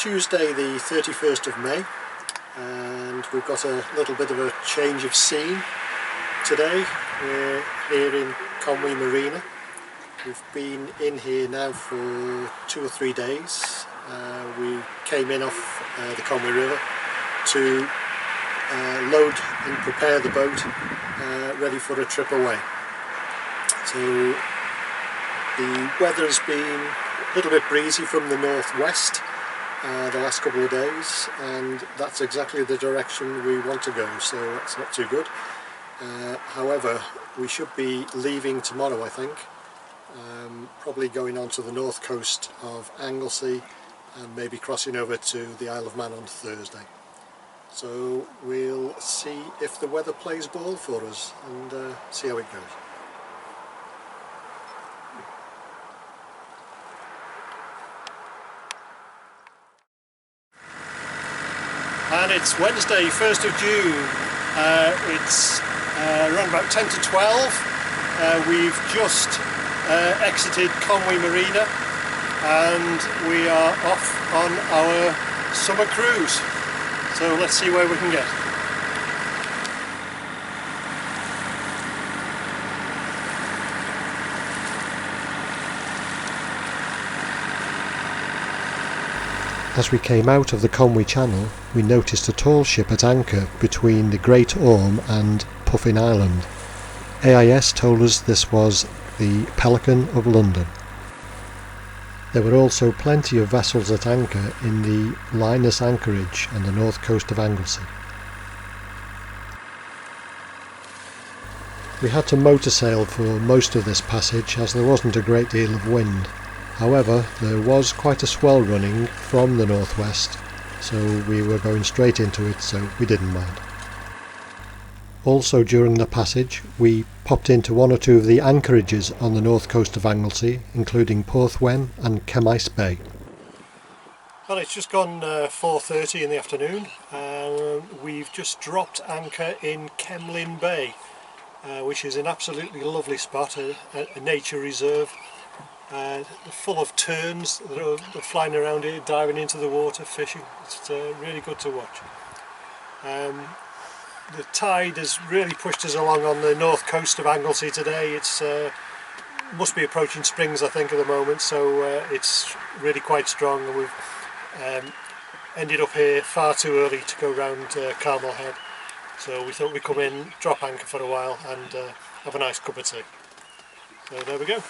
Tuesday the 31st of May and we've got a little bit of a change of scene today. We're here in Conwy Marina. We've been in here now for 2 or 3 days. We came in off the Conwy River to load and prepare the boat ready for a trip away. So the weather has been a little bit breezy from the northwest the last couple of days, and that's exactly the direction we want to go, so that's not too good. However, we should be leaving tomorrow, I think, probably going on to the north coast of Anglesey and maybe crossing over to the Isle of Man on Thursday. So we'll see if the weather plays ball for us and see how it goes. And it's Wednesday, 1st of June. It's around about 10 to 12. We've just exited Conwy Marina and we are off on our summer cruise. So let's see where we can get. As we came out of the Conwy Channel, we noticed a tall ship at anchor between the Great Orme and Puffin Island. AIS told us this was the Pelican of London. There were also plenty of vessels at anchor in the Lynas Anchorage on the north coast of Anglesey. We had to motor sail for most of this passage as there wasn't a great deal of wind. However, there was quite a swell running from the northwest, so we were going straight into it, so we didn't mind. Also during the passage we popped into 1 or 2 of the anchorages on the north coast of Anglesey, including Porthwen and Chemyce Bay. Well, it's just gone 4:30 in the afternoon and we've just dropped anchor in Chemlyn Bay, which is an absolutely lovely spot, a nature reserve. Full of terns that are flying around here, diving into the water, fishing. It's really good to watch. The tide has really pushed us along on the north coast of Anglesey today. It's must be approaching springs, I think, at the moment, so it's really quite strong, and we've ended up here far too early to go round Carmel Head. So we thought we'd come in, drop anchor for a while and have a nice cup of tea. So there we go.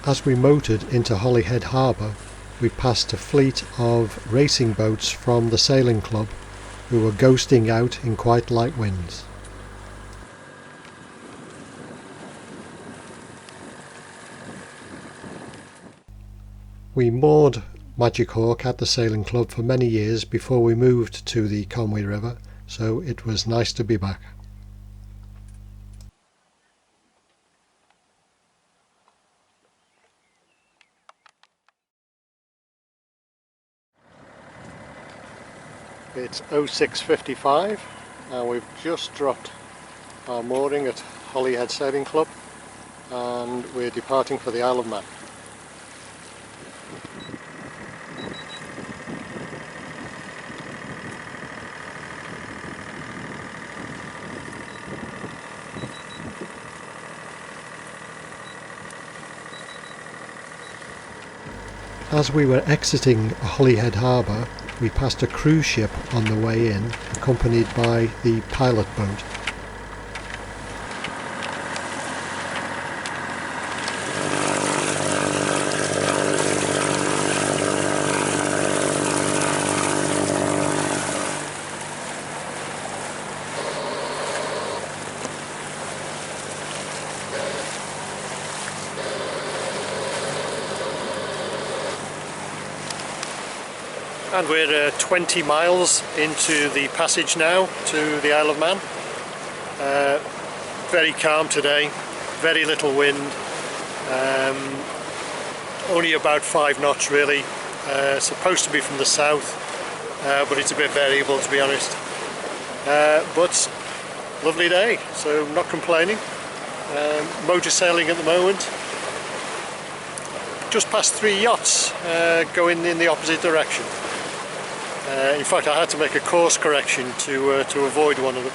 As we motored into Holyhead Harbour, we passed a fleet of racing boats from the sailing club who were ghosting out in quite light winds. We moored Magic Hawk at the sailing club for many years before we moved to the Conwy River, so it was nice to be back. It's 06:55 and we've just dropped our mooring at Holyhead Sailing Club and we're departing for the Isle of Man. As we were exiting Holyhead Harbour, we passed a cruise ship on the way in, accompanied by the pilot boat. And we're 20 miles into the passage now to the Isle of Man. Very calm today, very little wind, only about 5 knots really, supposed to be from the south, but it's a bit variable, to be honest. But lovely day, so not complaining. Motor sailing at the moment. Just past 3 yachts going in the opposite direction. In fact, I had to make a course correction to avoid one of them.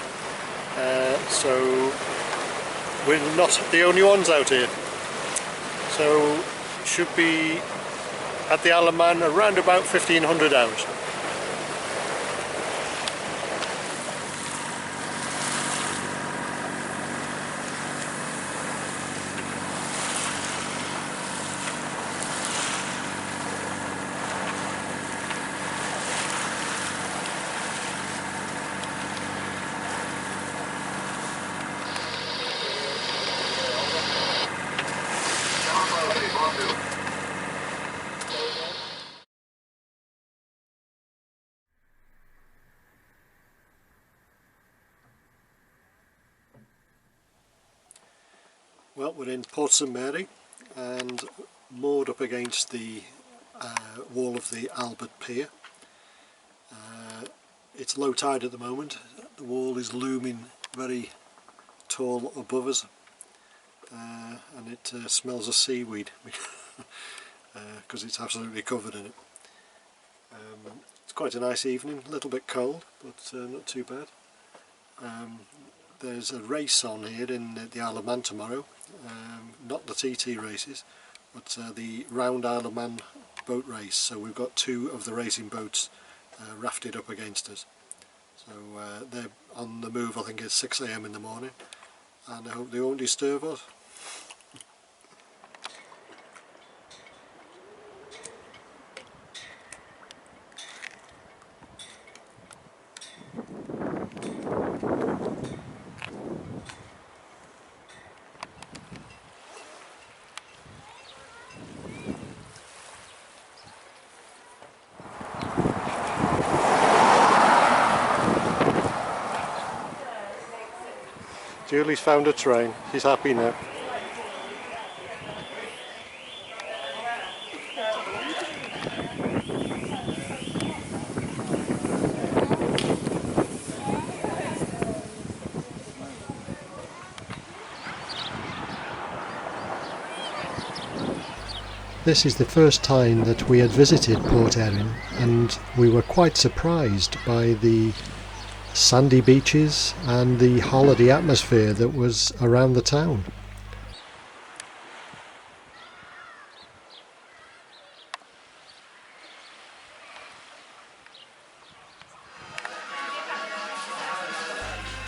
So we're not the only ones out here. So should be at the Isle of Man around about 1500 hours. Well, we're in Port St Mary and moored up against the wall of the Albert Pier. It's low tide at the moment. The wall is looming very tall above us, and it smells of seaweed because it's absolutely covered in it. It's quite a nice evening, a little bit cold, but not too bad. There's a race on here in the Isle of Man tomorrow, not the TT races, but the round Isle of Man boat race. So we've got 2 of the racing boats rafted up against us. So they're on the move, I think it's 6 AM in the morning, and I hope they won't disturb us. Julie's found a train, she's happy now. This is the first time that we had visited Port Erin, and we were quite surprised by the sandy beaches and the holiday atmosphere that was around the town.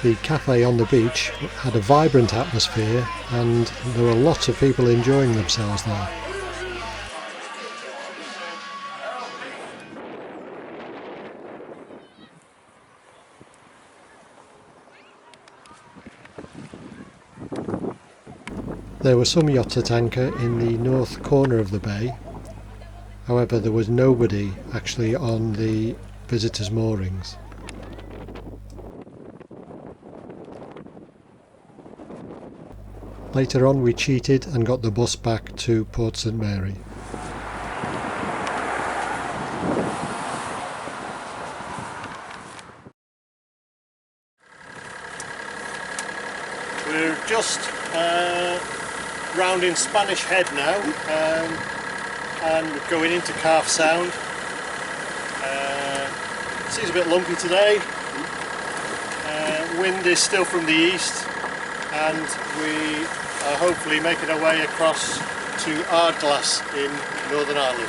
The cafe on the beach had a vibrant atmosphere and there were lots of people enjoying themselves there. There were some yachts at anchor in the north corner of the bay. However, there was nobody actually on the visitors' moorings. Later on we cheated and got the bus back to Port St Mary. We're just round in Spanish Head now, and going into Calf Sound. Seems a bit lumpy today. Wind is still from the east, and we are hopefully making our way across to Ardglass in Northern Ireland.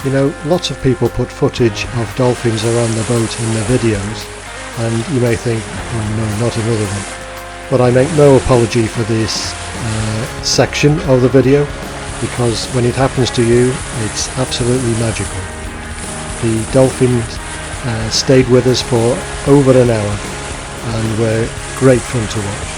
You know, lots of people put footage of dolphins around the boat in their videos, and you may think, oh no, not another one. But I make no apology for this section of the video, because when it happens to you, it's absolutely magical. The dolphins stayed with us for over an hour and were great fun to watch.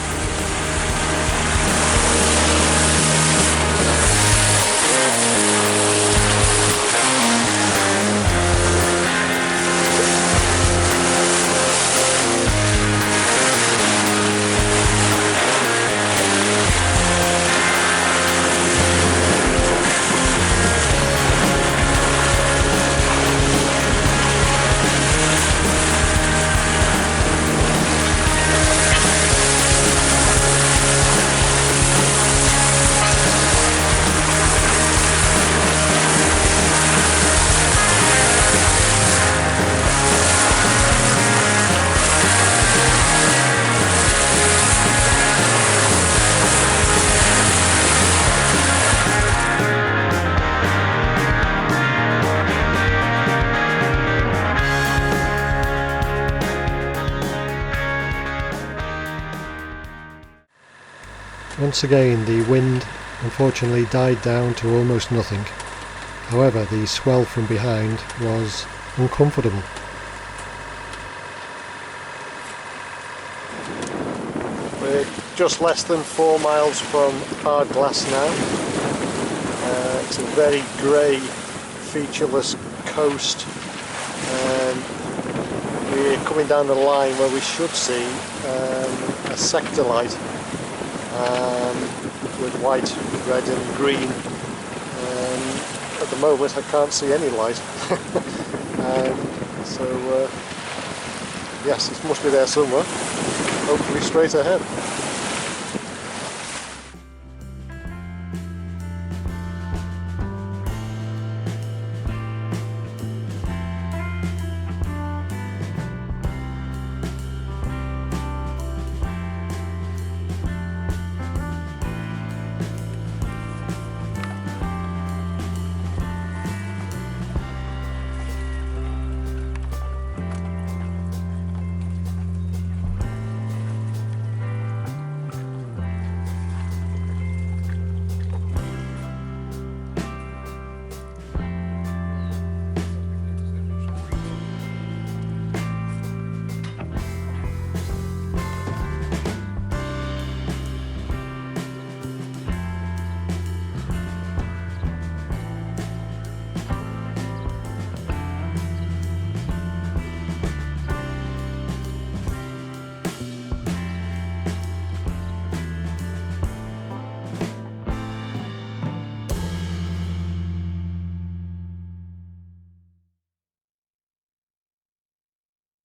Once again, the wind unfortunately died down to almost nothing. However, the swell from behind was uncomfortable. We're just less than 4 miles from Ardglass now. It's a very grey, featureless coast. We're coming down the line where we should see a sector light. With white, red and green. At the moment I can't see any light. So yes, it must be there somewhere, hopefully straight ahead.